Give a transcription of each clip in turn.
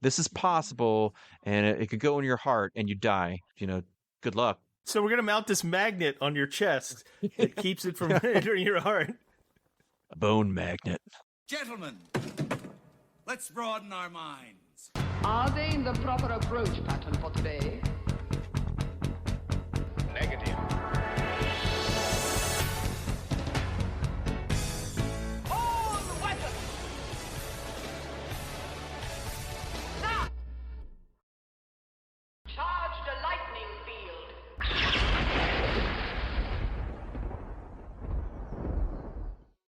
this is possible, and it could go in your heart and you die. Good luck. So we're going to mount this magnet on your chest that keeps it from entering your heart. A bone magnet. Gentlemen, let's broaden our minds. Are they in the proper approach pattern for today? Negative. All weapons! Now! Charge the lightning field.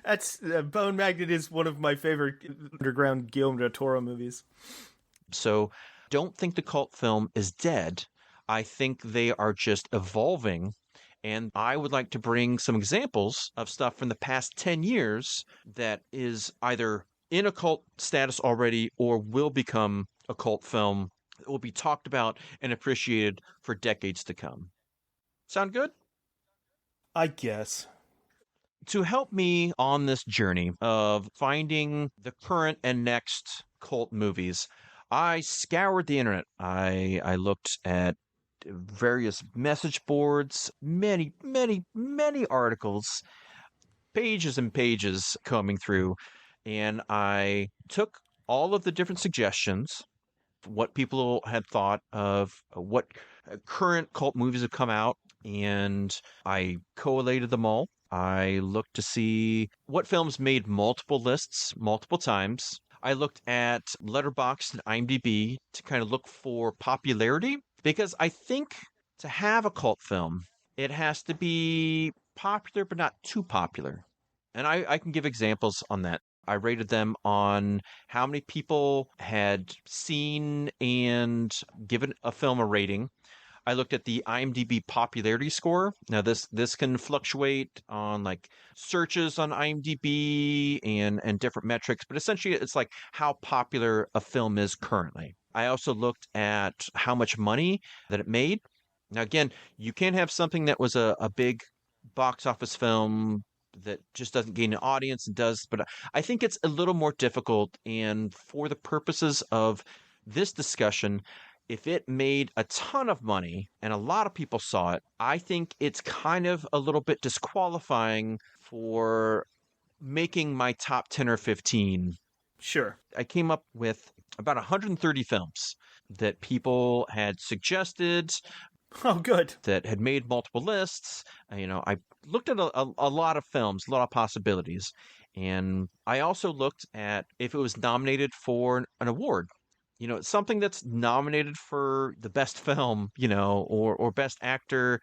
That's Bone Magnet is one of my favorite underground Guillermo del Toro movies. So don't think the cult film is dead. I think they are just evolving. And I would like to bring some examples of stuff from the past 10 years that is either in a cult status already or will become a cult film that will be talked about and appreciated for decades to come. Sound good? I guess. To help me on this journey of finding the current and next cult movies, I scoured the internet. I looked at various message boards, many articles, pages and pages combing through, and I took all of the different suggestions, what people had thought of what current cult movies have come out, and I collated them all. I looked to see what films made multiple lists multiple times. I looked at Letterboxd and IMDb to kind of look for popularity, because I think to have a cult film, it has to be popular but not too popular. And I can give examples on that. I rated them on how many people had seen and given a film a rating. I looked at the IMDb popularity score. Now, this can fluctuate on like searches on IMDb and different metrics, but essentially it's like how popular a film is currently. I also looked at how much money that it made. Now, again, you can't have something that was a big box office film that just doesn't gain an audience and does, but I think it's a little more difficult. And for the purposes of this discussion, if it made a ton of money and a lot of people saw it, I think it's kind of a little bit disqualifying for making my top 10 or 15. Sure. I came up with about 130 films that people had suggested. Oh, good. That had made multiple lists. I looked at a lot of films, a lot of possibilities. And I also looked at if it was nominated for an award. Something that's nominated for the best film, or best actor.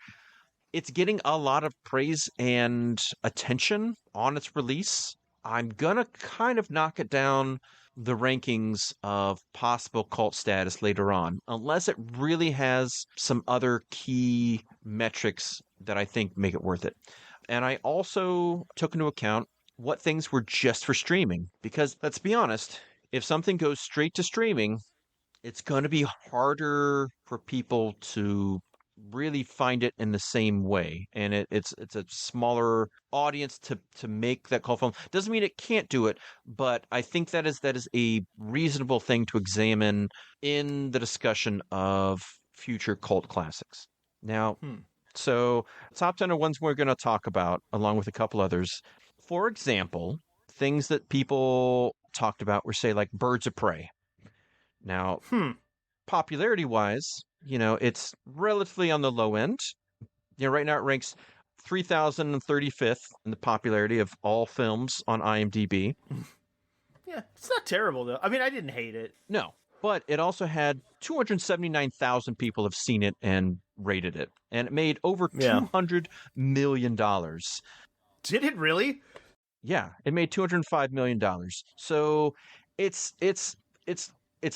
It's getting a lot of praise and attention on its release. I'm going to kind of knock it down the rankings of possible cult status later on, unless it really has some other key metrics that I think make it worth it. And I also took into account what things were just for streaming, because let's be honest, if something goes straight to streaming, it's going to be harder for people to really find it in the same way. And it's a smaller audience to make that cult film. Doesn't mean it can't do it, but I think that is a reasonable thing to examine in the discussion of future cult classics. Now, so top 10 are ones we're going to talk about, along with a couple others. For example, things that people talked about were, say, like Birds of Prey. Now, popularity-wise, it's relatively on the low end. Right now it ranks 3,035th in the popularity of all films on IMDb. Yeah, it's not terrible, though. I mean, I didn't hate it. No, but it also had 279,000 people have seen it and rated it. And it made over $200 million. Did it really? Yeah, it made $205 million. So it's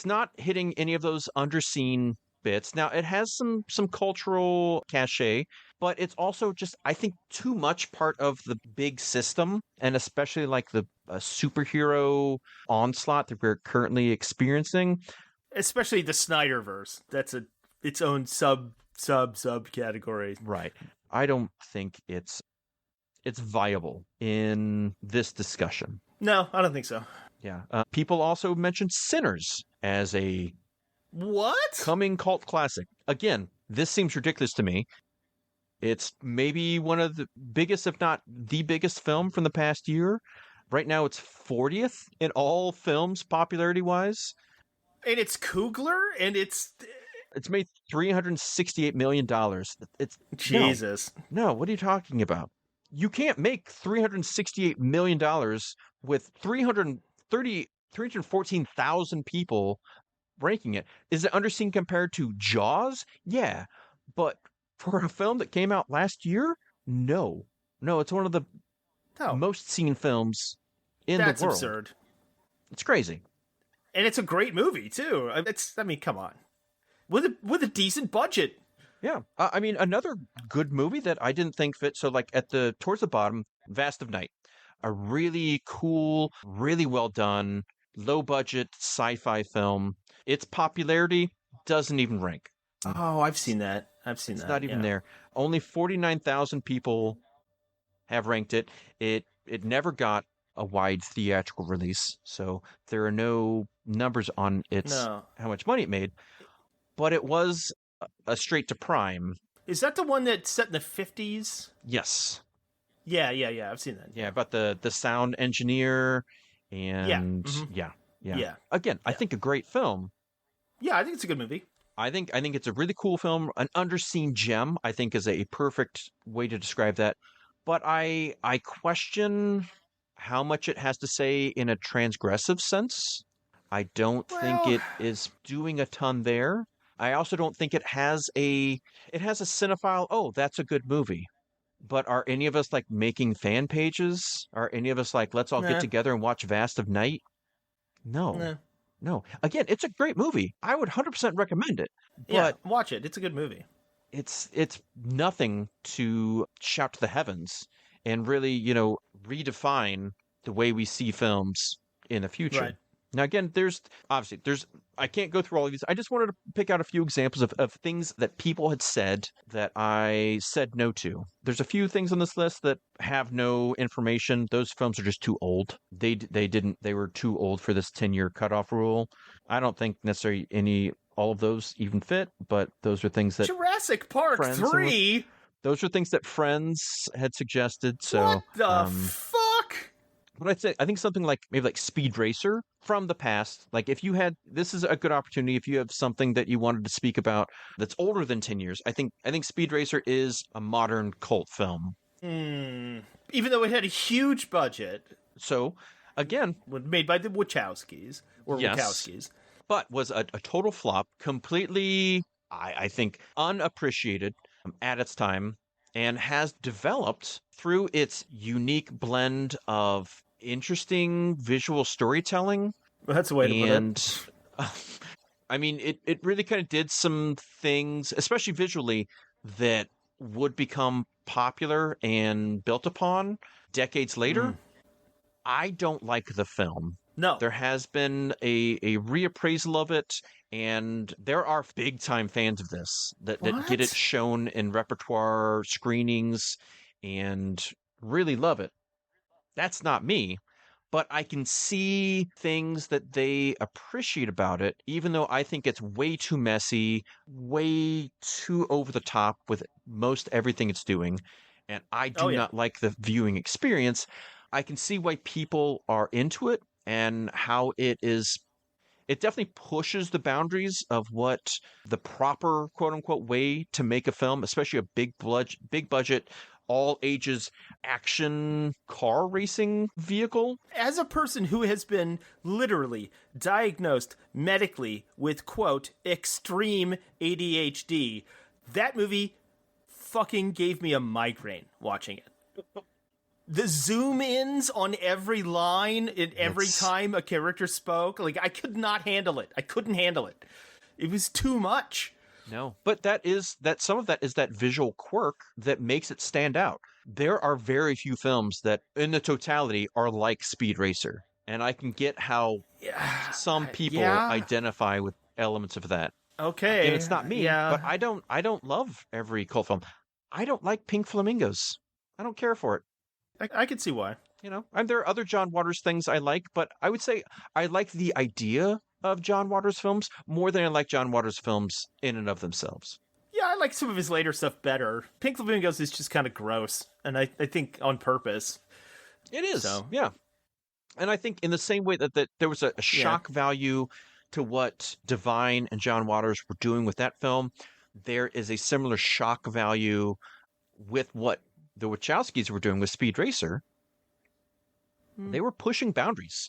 not hitting any of those underseen bits. Now, it has some cultural cachet, but it's also just, I think, too much part of the big system, and especially like the superhero onslaught that we're currently experiencing. Especially the Snyderverse. That's its own sub category. Right. I don't think it's viable in this discussion. No, I don't think so. Yeah. People also mentioned Sinners as a What? coming cult classic. Again, this seems ridiculous to me. It's maybe one of the biggest, if not the biggest film from the past year. Right now, it's 40th in all films, popularity-wise. And it's Coogler, and it's It's made $368 million. It's Jesus. No, what are you talking about? You can't make $368 million with 314,000 people ranking it. Is it underseen compared to Jaws? Yeah. But for a film that came out last year? No. No, it's one of the No, most seen films in the world. that's absurd. It's crazy. And it's a great movie too. I mean, come on. With a decent budget. Yeah. I mean, another good movie that I didn't think fit. So, like, towards the bottom, Vast of Night. A really cool, really well done, low budget sci-fi film. Its popularity doesn't even rank. Oh, I've seen that. It's Not even there. Only 49,000 people have ranked it. It never got a wide theatrical release, so there are no numbers on how much money it made. But it was a straight to Prime. Is that the one that's set in the 50s? Yes. Yeah. I've seen that. Yeah, about the sound engineer and Yeah. Again, I think a great film. Yeah, I think it's a good movie. I think it's a really cool film, an underseen gem, I think is a perfect way to describe that. But I question how much it has to say in a transgressive sense. I don't think it is doing a ton there. I also don't think it has a cinephile, oh, that's a good movie. But are any of us like making fan pages? Are any of us like, let's all get together and watch Vast of Night? No. No. Again, it's a great movie. I would 100% recommend it. But Yeah, watch it. It's a good movie. It's nothing to shout to the heavens and really, redefine the way we see films in the future. Right. Now, again, I can't go through all of these. I just wanted to pick out a few examples of things that people had said that I said no to. There's a few things on this list that have no information. Those films are just too old. They were too old for this 10-year cutoff rule. I don't think necessarily all of those even fit, but those are things that Jurassic Park 3? Those are things that friends had suggested. So What the fuck? But I'd say, I think something like maybe like Speed Racer from the past. Like this is a good opportunity if you have something that you wanted to speak about that's older than 10 years. I think Speed Racer is a modern cult film. Even though it had a huge budget. So, again, made by the Wachowskis Wachowskis. But was a total flop, completely, I think, unappreciated at its time, and has developed through its unique blend of interesting visual storytelling. Well, that's the way to put it. I mean, it really kind of did some things, especially visually, that would become popular and built upon decades later. I don't like the film. No. There has been a reappraisal of it, and there are big-time fans of this that get it shown in repertoire screenings and really love it. That's not me, but I can see things that they appreciate about it, even though I think it's way too messy, way too over the top with most everything it's doing, and I do not like the viewing experience. I can see why people are into it and how it definitely pushes the boundaries of what the proper quote unquote way to make a film, especially a big budget, all ages action car racing vehicle. As a person who has been literally diagnosed medically with quote extreme ADHD, that movie fucking gave me a migraine watching it. The zoom ins on every line and every time a character spoke, like I could not handle it. I couldn't handle it. It was too much. No, but some of that is that visual quirk that makes it stand out. There are very few films that in the totality are like Speed Racer, and I can get how some people identify with elements of that. Okay. And it's not me, but I don't love every cult film. I don't like Pink Flamingos. I don't care for it. I can see why. And there are other John Waters things I like, but I would say I like the idea of John Waters films more than I like John Waters films in and of themselves. Yeah, I like some of his later stuff better. Pink Flamingos is just kind of gross, and I think on purpose. It is, So. yeah. And I think in the same way that there was a shock value to what Divine and John Waters were doing with that film, there is a similar shock value with what the Wachowskis were doing with Speed Racer. They were pushing boundaries.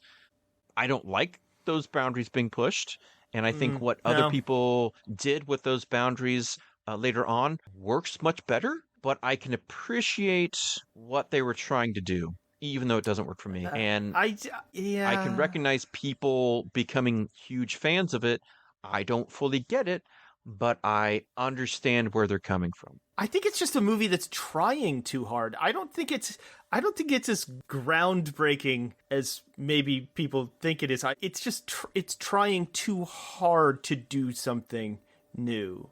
I don't like those boundaries being pushed. And I think what other people did with those boundaries later on works much better. But I can appreciate what they were trying to do, even though it doesn't work for me. And I can recognize people becoming huge fans of it. I don't fully get it, but I understand where they're coming from. I think it's just a movie that's trying too hard. I don't think it's as groundbreaking as maybe people think it is. It's just it's trying too hard to do something new,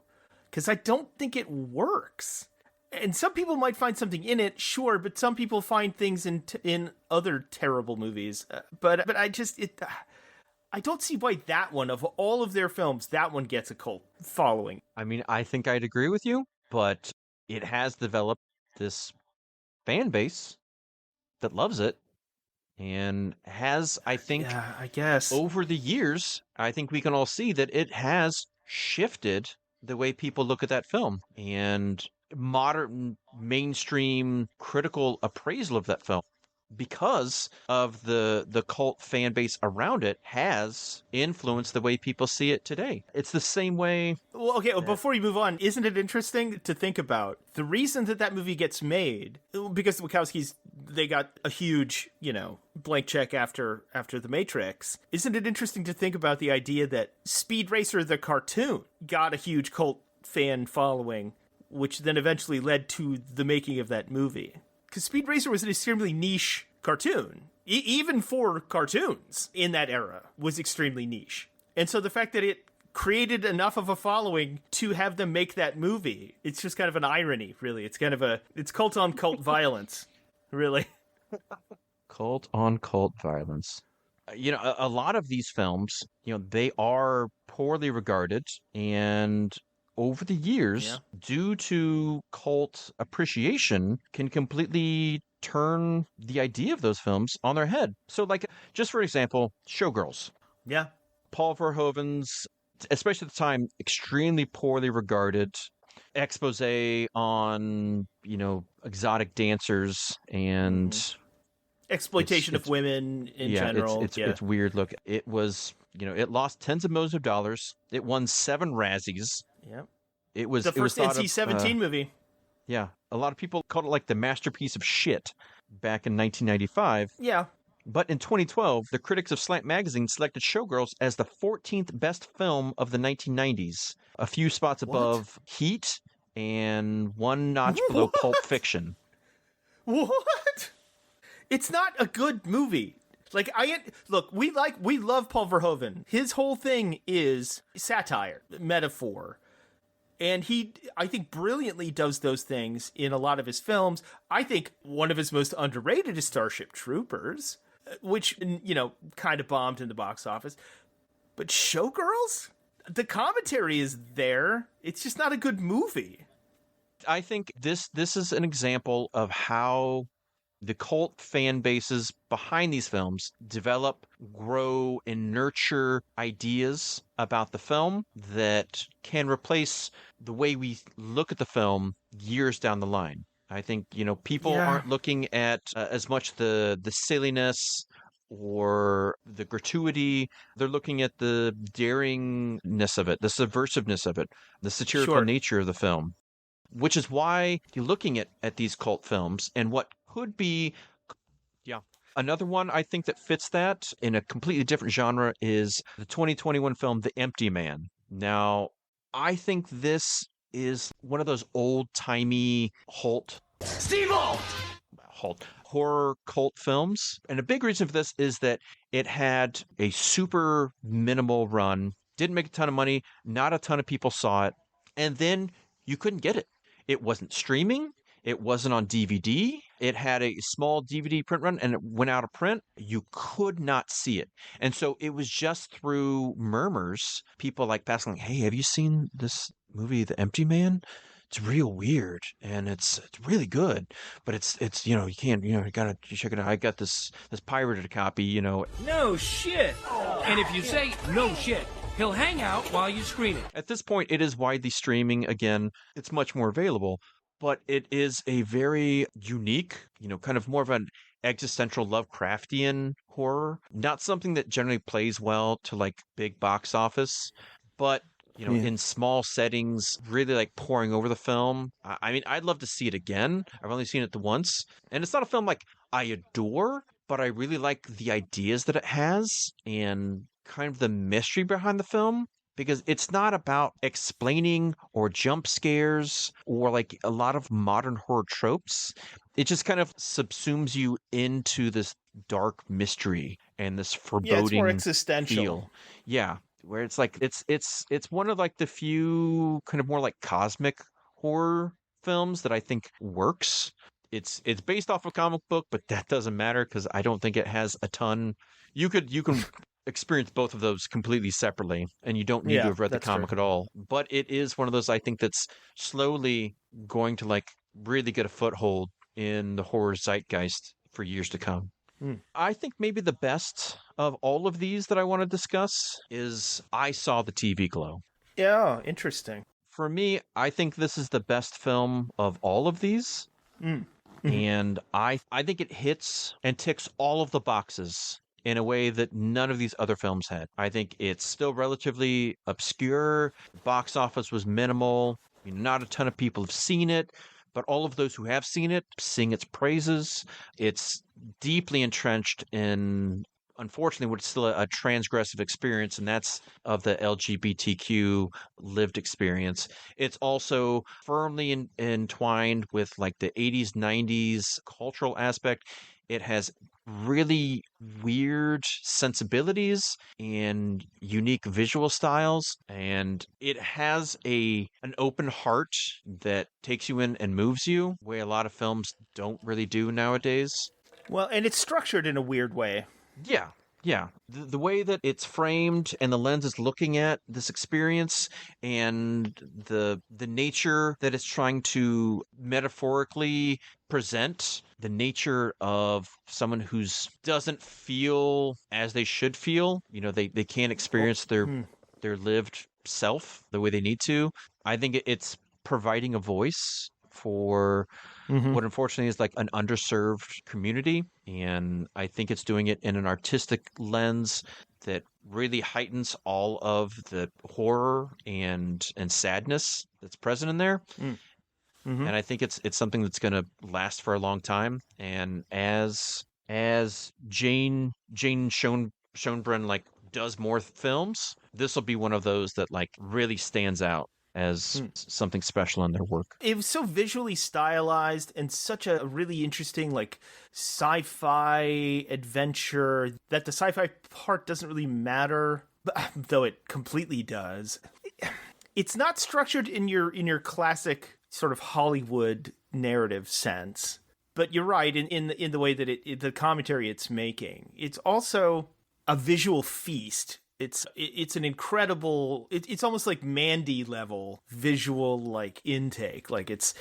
because I don't think it works. And some people might find something in it, sure, but some people find things in other terrible movies. But I don't see why that one, of all of their films, that one gets a cult following. I mean, I think I'd agree with you, but it has developed this fan base that loves it and has, I think, I guess, over the years, I think we can all see that it has shifted the way people look at that film, and modern mainstream critical appraisal of that film, because of the cult fan base around it, has influenced the way people see it today. It's the same way. Well, okay, well, before you move on, isn't it interesting to think about the reason that movie gets made? Because the Wachowskis, they got a huge, blank check after The Matrix. Isn't it interesting to think about the idea that Speed Racer, the cartoon, got a huge cult fan following, which then eventually led to the making of that movie? Because Speed Racer was an extremely niche cartoon. Even for cartoons in that era was extremely niche. And so the fact that it created enough of a following to have them make that movie, it's just kind of an irony, really. It's kind of it's cult on cult violence, really. Cult on cult violence. A lot of these films, they are poorly regarded, and over the years, due to cult appreciation, can completely turn the idea of those films on their head. So, just for example, Showgirls. Yeah. Paul Verhoeven's, especially at the time, extremely poorly regarded expose on, exotic dancers and exploitation of women in general. It's weird. Look, it was, it lost tens of millions of dollars. It won 7 Razzies. Yeah. It was the first NC-17 movie. Yeah. A lot of people called it the masterpiece of shit back in 1995. Yeah. But in 2012, the critics of Slant Magazine selected Showgirls as the 14th best film of the 1990s, a few spots above Heat and one notch below Pulp Fiction. What? It's not a good movie. We love Paul Verhoeven. His whole thing is satire, metaphor. And he, I think, brilliantly does those things in a lot of his films. I think one of his most underrated is Starship Troopers, which, kind of bombed in the box office. But Showgirls? The commentary is there. It's just not a good movie. I think this is an example of how the cult fan bases behind these films develop, grow, and nurture ideas about the film that can replace the way we look at the film years down the line. I think, people aren't looking at as much the silliness or the gratuity. They're looking at the daringness of it, the subversiveness of it, the satirical nature of the film, which is why you're looking at these cult films and what could be, Another one I think that fits that in a completely different genre is the 2021 film The Empty Man. Now, I think this is one of those old-timey horror cult films. And a big reason for this is that it had a super minimal run, didn't make a ton of money, not a ton of people saw it, and then you couldn't get it. It wasn't streaming. It wasn't on DVD. It had a small DVD print run and it went out of print. You could not see it. And so it was just through murmurs, people like passing, like, hey, have you seen this movie, The Empty Man? It's real weird and it's really good, but it's you can't you gotta check it out. I got this pirated copy. No shit. And if you say no shit, he'll hang out while you screen it. At this point, it is widely streaming again. It's much more available, but it is a very unique, kind of more of an existential Lovecraftian horror. Not something that generally plays well to like big box office, but in small settings, really like pouring over the film. I mean, I'd love to see it again. I've only seen it the once. And it's not a film like I adore, but I really like the ideas that it has and kind of the mystery behind the film. Because it's not about explaining or jump scares or like a lot of modern horror tropes. It just kind of subsumes you into this dark mystery and this foreboding Yeah, it's more existential. feel. Yeah. Where it's like it's one of like the few kind of more like cosmic horror films that I think works. It's based off a comic book, but that doesn't matter because I don't think it has a ton. You can experience both of those completely separately, and you don't need to have read the comic at all. But it is one of those I think that's slowly going to like really get a foothold in the horror zeitgeist for years to come. I think maybe the best of all of these that I want to discuss is I Saw the TV Glow. Yeah, interesting. For me, I think this is the best film of all of these. And I think it hits and ticks all of the boxes in a way that none of these other films had. I think it's still relatively obscure. Box office was minimal. Not a ton of people have seen it, but all of those who have seen it sing its praises. It's deeply entrenched in, unfortunately, what's still a transgressive experience, and that's of the LGBTQ lived experience. It's also firmly entwined with like the 80s, 90s cultural aspect. It has really weird sensibilities and unique visual styles, and it has an open heart that takes you in and moves you, where a lot of films don't really do nowadays. Well, and it's structured in a weird way. Yeah. The way that it's framed and the lens is looking at this experience and the nature that it's trying to metaphorically present, the nature of someone who doesn't feel as they should feel, they can't experience their lived self the way they need to. I think it's providing a voice for what unfortunately is like an underserved community. And I think it's doing it in an artistic lens that really heightens all of the horror and sadness that's present in there. And I think it's something that's going to last for a long time. And as Jane Schoenbrunn like does more films, this will be one of those that like really stands out as something special in their work. It was so visually stylized and such a really interesting like sci-fi adventure that the sci-fi part doesn't really matter, though it completely does. It's not structured in your classic sort of Hollywood narrative sense, but you're right in the way that the commentary it's making. It's also a visual feast. It's an incredible. It's almost like Mandy level visual like intake. Like it's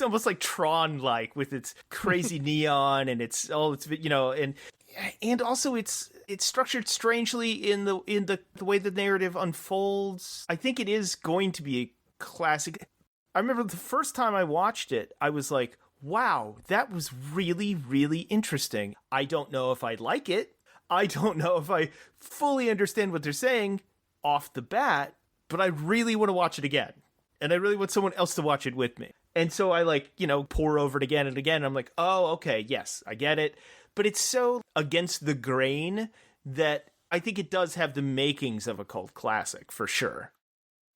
almost like Tron like with its crazy neon and it's and also it's structured strangely in the way the narrative unfolds. I think it is going to be a classic. I remember the first time I watched it, I was like, wow, that was really, really interesting. I don't know if I like it. I don't know if I fully understand what they're saying off the bat, but I really want to watch it again. And I really want someone else to watch it with me. And so I pour over it again and again. And I'm like, oh, okay, yes, I get it. But it's so against the grain that I think it does have the makings of a cult classic for sure.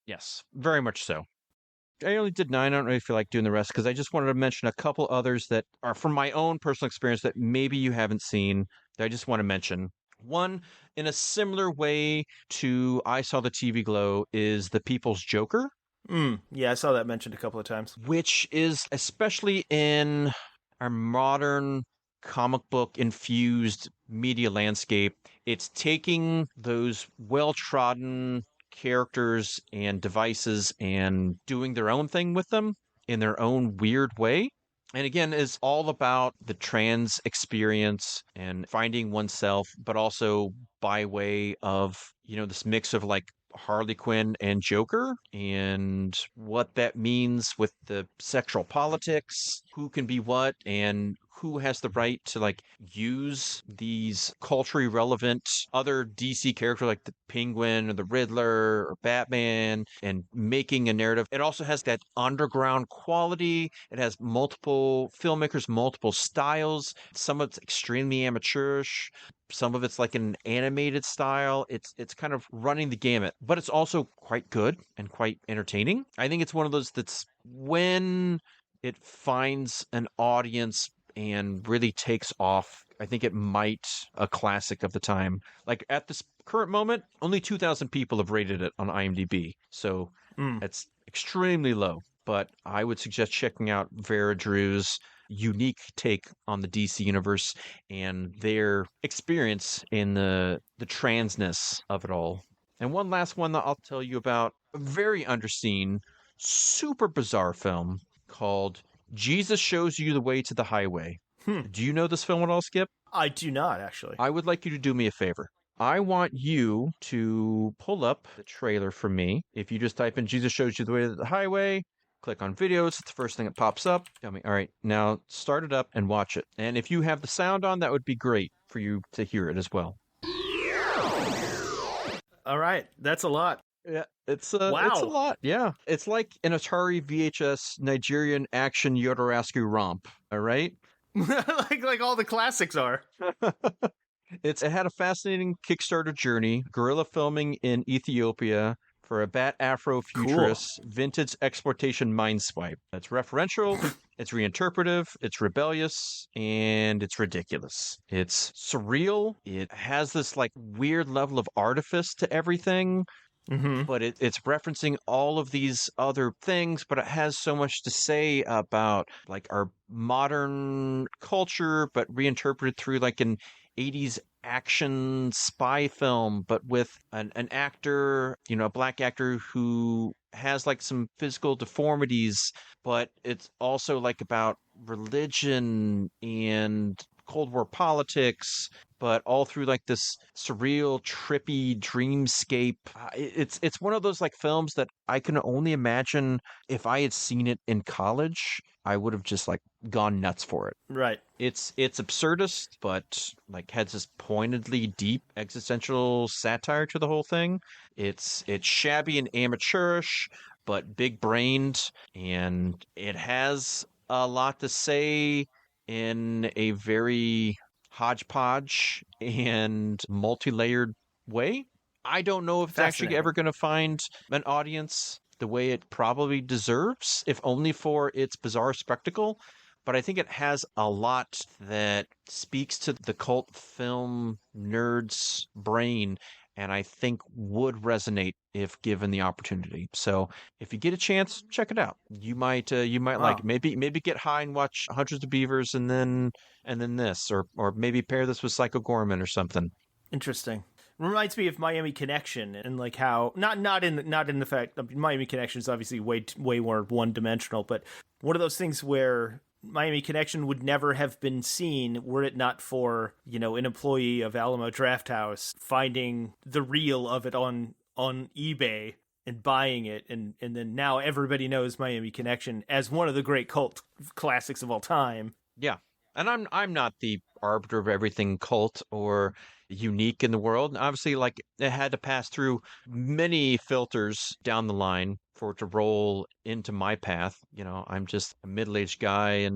Yes, very much so. I only did 9. I don't really feel like doing the rest because I just wanted to mention a couple others that are from my own personal experience that maybe you haven't seen that I just want to mention. One, in a similar way to I Saw the TV Glow, is The People's Joker. Yeah, I saw that mentioned a couple of times. which is especially in our modern comic book infused media landscape, it's taking those well trodden characters and devices and doing their own thing with them in their own weird way. And again, is all about the trans experience and finding oneself, but also by way of, this mix of like Harley Quinn and Joker and what that means with the sexual politics, who can be what, and who has the right to like use these culturally relevant other DC characters like the Penguin or the Riddler or Batman and making a narrative. It also has that underground quality. It has multiple filmmakers, multiple styles. Some of it's extremely amateurish, some of it's like an animated style. It's kind of running the gamut, but it's also quite good and quite entertaining. I think it's one of those that's when it finds an audience and really takes off, I think it might a classic of the time. Like at this current moment, only 2,000 people have rated it on IMDb. So it's extremely low, but I would suggest checking out Vera Drew's unique take on the DC universe and their experience in the transness of it all. And one last one that I'll tell you about, a very underseen, super bizarre film called Jesus Shows You the Way to the Highway. Do you know this film at all, Skip? I do not, actually. I would like you to do me a favor. I want you to pull up the trailer for me. If you just type in Jesus Shows You the Way to the Highway, click on videos, it's the first thing that pops up. Tell me, all right, now start it up and watch it. And if you have the sound on, that would be great for you to hear it as well. All right, that's a lot. Yeah, it's a lot. Yeah, it's like an Atari VHS Nigerian action Yotorasku romp. All right. like all the classics are. It had a fascinating Kickstarter journey, guerrilla filming in Ethiopia for a Bat Afro futurist vintage exploitation mindswipe. It's referential, it's reinterpretive, it's rebellious, and it's ridiculous. It's surreal. It has this like weird level of artifice to everything. But it's referencing all of these other things, but it has so much to say about like our modern culture, but reinterpreted through like an 80s action spy film, but with an actor, a black actor who has like some physical deformities, but it's also like about religion and Cold War politics, but all through like this surreal, trippy dreamscape. It's one of those like films that I can only imagine if I had seen it in college, I would have just like gone nuts for it. Right. It's absurdist, but like has this pointedly deep existential satire to the whole thing. It's shabby and amateurish, but big brained, and it has a lot to say in a very hodgepodge and multi-layered way. I don't know if it's actually ever going to find an audience the way it probably deserves, if only for its bizarre spectacle. But I think it has a lot that speaks to the cult film nerd's brain, and I think would resonate if given the opportunity. So if you get a chance, check it out. You might like it. Maybe get high and watch Hundreds of Beavers and then this, or maybe pair this with Psycho Gorman or something. Interesting. Reminds me of Miami Connection and like how not in the fact Miami Connection is obviously way more one dimensional, but one of those things where Miami Connection would never have been seen were it not for, an employee of Alamo Drafthouse finding the reel of it on eBay and buying it, and then now everybody knows Miami Connection as one of the great cult classics of all time. Yeah. And I'm not the arbiter of everything cult or unique in the world. Obviously, like it had to pass through many filters down the line for it to roll into my path. I'm just a middle-aged guy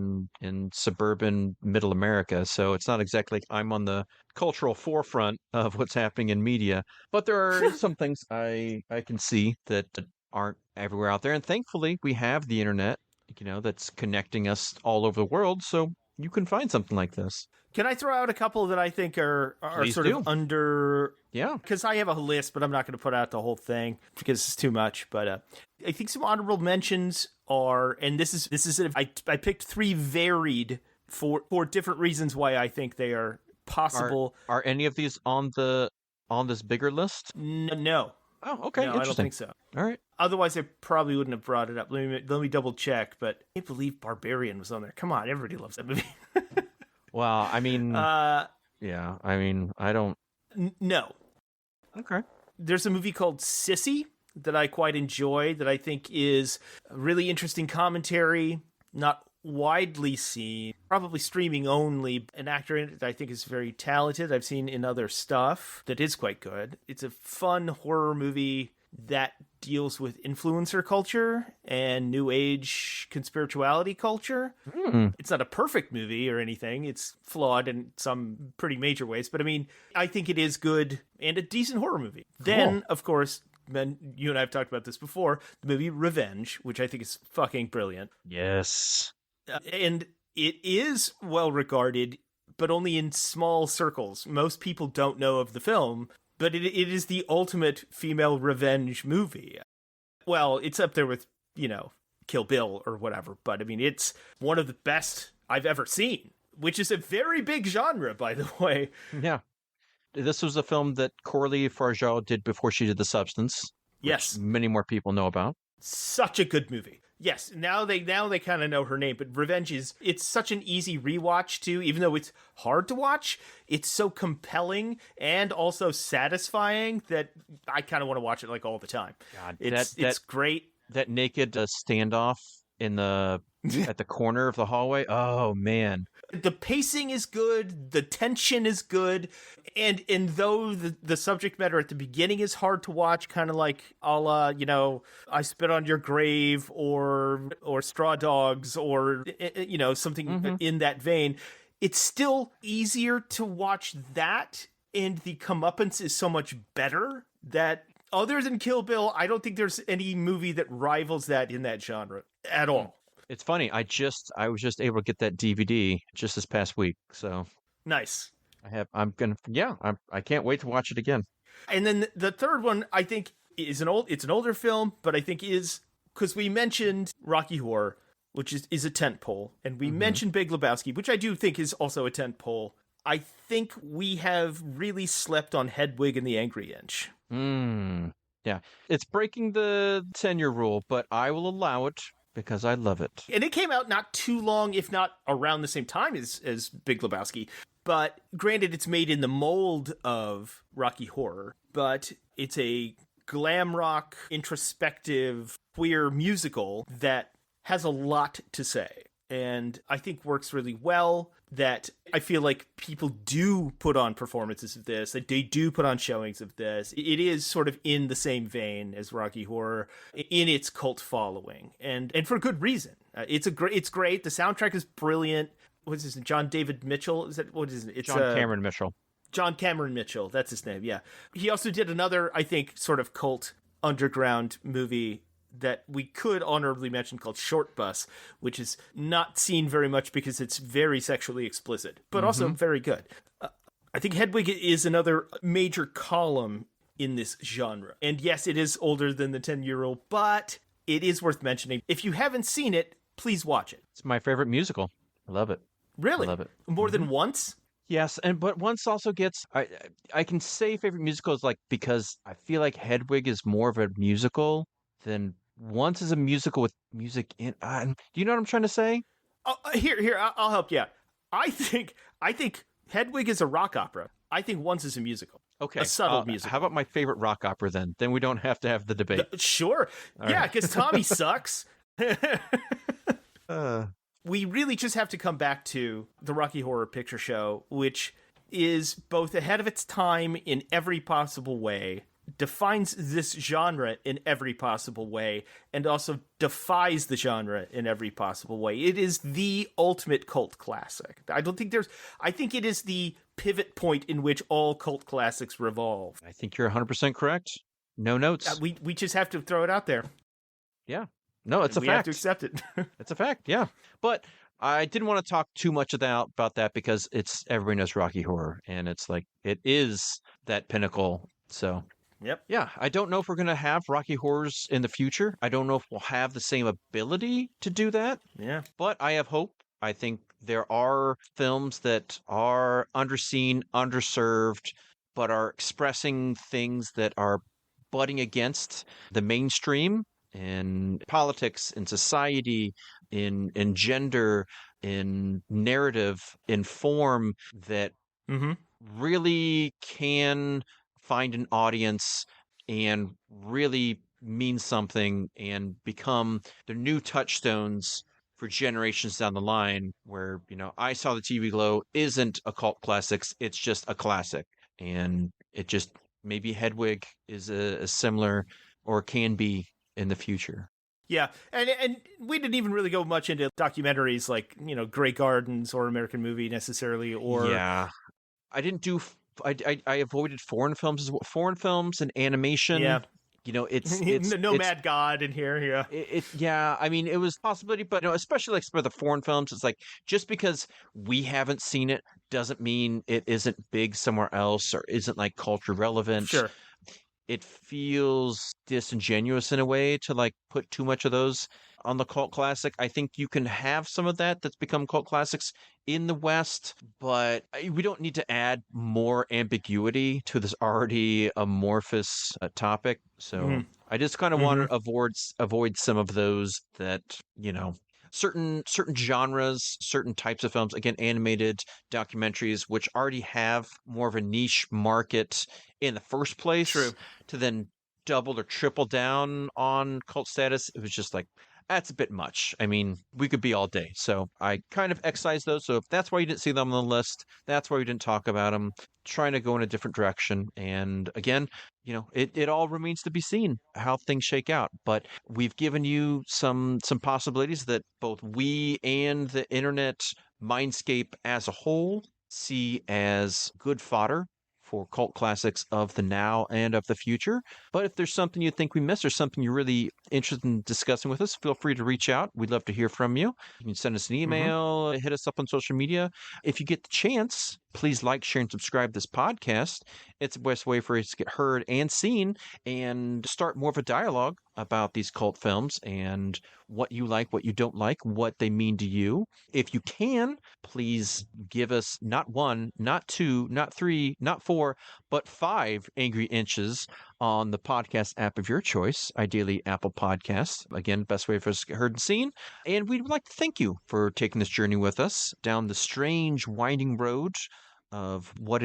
in suburban middle America, so it's not exactly like I'm on the cultural forefront of what's happening in media. But there are some things I can see that aren't everywhere out there, and thankfully we have the internet, that's connecting us all over the world. So you can find something like this. Can I throw out a couple that I think are Please sort do. of under... Yeah. Because I have a list, but I'm not going to put out the whole thing because it's too much. But I think some honorable mentions are, and this is I picked 3 varied for different reasons why I think they are possible. Are any of these on this bigger list? No. Oh, okay. No, Interesting. I don't think so. All right. Otherwise, I probably wouldn't have brought it up. Let me double check. But I can't believe Barbarian was on there. Come on, everybody loves that movie. Well, I mean, yeah. I mean, I don't. No. Okay. There's a movie called Sissy that I quite enjoy, that I think is a really interesting commentary, not widely seen, probably streaming only. An actor in it that I think is very talented. I've seen in other stuff that is quite good. It's a fun horror movie that deals with influencer culture and new age conspirituality culture. It's not a perfect movie or anything. It's flawed in some pretty major ways, but I mean, I think it is good and a decent horror movie. Then, of course, you and I have talked about this before, the movie Revenge, which I think is fucking brilliant. Yes. And it is well regarded, but only in small circles. Most people don't know of the film, but it is the ultimate female revenge movie. Well, it's up there with, Kill Bill or whatever, but I mean, it's one of the best I've ever seen, which is a very big genre, by the way. Yeah. This was a film that Coralie Fargeau did before she did The Substance. Yes. Which many more people know about. Such a good movie. Yes, now they kind of know her name, but Revenge it's such an easy rewatch too, even though it's hard to watch. It's so compelling and also satisfying that I kind of want to watch it like all the time. God, it's great. That naked standoff at the corner of the hallway. Oh man. The pacing is good, the tension is good, and though the subject matter at the beginning is hard to watch, kind of like a la, I Spit on Your Grave or Straw Dogs or, something in that vein, it's still easier to watch that, and the comeuppance is so much better that other than Kill Bill, I don't think there's any movie that rivals that in that genre at all. It's funny. I was just able to get that DVD just this past week. So nice. I can't wait to watch it again. And then the third one, I think, is it's an older film, but I think is, because we mentioned Rocky Horror, which is a tentpole, and we mentioned Big Lebowski, which I do think is also a tentpole. I think we have really slept on Hedwig and the Angry Inch. Yeah. It's breaking the 10-year rule, but I will allow it because I love it. And it came out not too long, if not around the same time as Big Lebowski. But granted, it's made in the mold of Rocky Horror, but it's a glam rock, introspective, queer musical that has a lot to say. And I think works really well, that I feel like people do put on performances of this, that they do put on showings of this. It is sort of in the same vein as Rocky Horror in its cult following, and for good reason. It's great. The soundtrack is brilliant. What is this? John David Mitchell? It's John Cameron Mitchell. John Cameron Mitchell. That's his name. Yeah. He also did another, I think, sort of cult underground movie that we could honorably mention called Short Bus, which is not seen very much because it's very sexually explicit, but also very good. I think Hedwig is another major column in this genre. And yes, it is older than the 10-year rule, but it is worth mentioning. If you haven't seen it, please watch it. It's my favorite musical. I love it. Really? I love it. More than once? Yes, but once also gets I can say favorite musicals because I feel like Hedwig is more of a musical than Once is a musical with music in. Do you know what I'm trying to say? Here, I'll help you. I think Hedwig is a rock opera. I think Once is a musical. Okay, a subtle musical. How about my favorite rock opera then? Then we don't have to have the debate. Sure. Yeah, because Tommy sucks. Uh, We really just have to come back to the Rocky Horror Picture Show, which is both ahead of its time in every possible way, defines this genre in every possible way, and also defies the genre in every possible way. It is the ultimate cult classic. I think it is the pivot point in which all cult classics revolve. I think you're 100% correct. No notes. We just have to throw it out there. Yeah. No, it's a we fact. have to accept it. It's a fact, yeah. But I didn't want to talk too much about that because everybody knows Rocky Horror, and it's like it is that pinnacle. So Yep. yeah, I don't know if we're gonna have Rocky Horrors in the future. I don't know if we'll have the same ability to do that, Yeah. but I have hope. I think there are films that are underseen, underserved, but are expressing things that are butting against the mainstream in politics, in society, in gender, in narrative, in form that Mm-hmm. really can find an audience and really mean something and become the new touchstones for generations down the line where, I Saw the TV Glow isn't a cult classics, it's just a classic. And it just maybe Hedwig is a similar or can be in the future. Yeah, and we didn't even really go much into documentaries like Grey Gardens or American Movie necessarily, or Yeah. I didn't do I avoided foreign films as well. Foreign films and animation. Yeah. It's no Mad God in here. Yeah, yeah. I mean, it was a possibility, but especially like for the foreign films, it's like just because we haven't seen it doesn't mean it isn't big somewhere else or isn't like culture relevant. sure. It feels disingenuous in a way to like put too much of those on the cult classic. I think you can have some of that's become cult classics in the West, but we don't need to add more ambiguity to this already amorphous topic. So I just kind of want to avoid some of those that, certain genres, certain types of films, again, animated documentaries, which already have more of a niche market in the first place. True. To then double or triple down on cult status, it was just like, that's a bit much. I mean, we could be all day. So I kind of excised those. So if that's why you didn't see them on the list, that's why we didn't talk about them, trying to go in a different direction. And again, it all remains to be seen how things shake out. But we've given you some possibilities that both we and the internet mindscape as a whole see as good fodder for cult classics of the now and of the future. But if there's something you think we missed or something you're really interested in discussing with us, feel free to reach out. We'd love to hear from you. You can send us an email, hit us up on social media. If you get the chance, please like, share, and subscribe this podcast. It's the best way for us to get heard and seen and start more of a dialogue about these cult films and what you like, what you don't like, what they mean to you. If you can, please give us not one, not two, not three, not four, but 5 angry inches on the podcast app of your choice, ideally Apple Podcasts. Again, best way for us to get heard and seen. And we'd like to thank you for taking this journey with us down the strange, winding road of what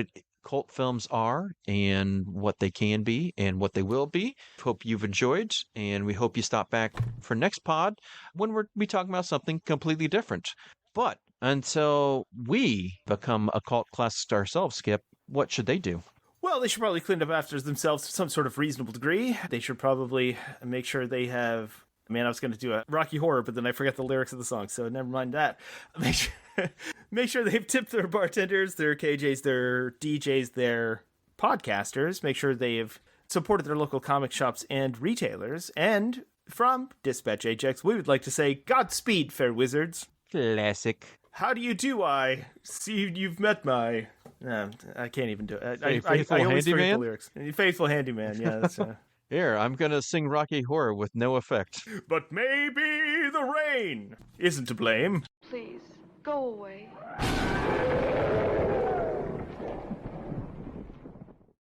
cult films are and what they can be and what they will be. Hope you've enjoyed, and we hope you stop back for next pod when we're be talking about something completely different. But until we become a cult classic ourselves, Skip, what should they do? Well, they should probably clean up after themselves to some sort of reasonable degree. They should probably make sure they have... Man, I was going to do a Rocky Horror, but then I forgot the lyrics of the song, so never mind that. Make sure they've tipped their bartenders, their KJs, their DJs, their podcasters. Make sure they've supported their local comic shops and retailers. And from Dispatch Ajax, we would like to say Godspeed, fair wizards. Classic. How do you do? I see you've met my... I can't even do it. Faithful I always forget the handyman? lyrics. Faithful handyman, yeah. That's, Here, I'm going to sing Rocky Horror with no effect. But maybe the rain isn't to blame. Please, go away.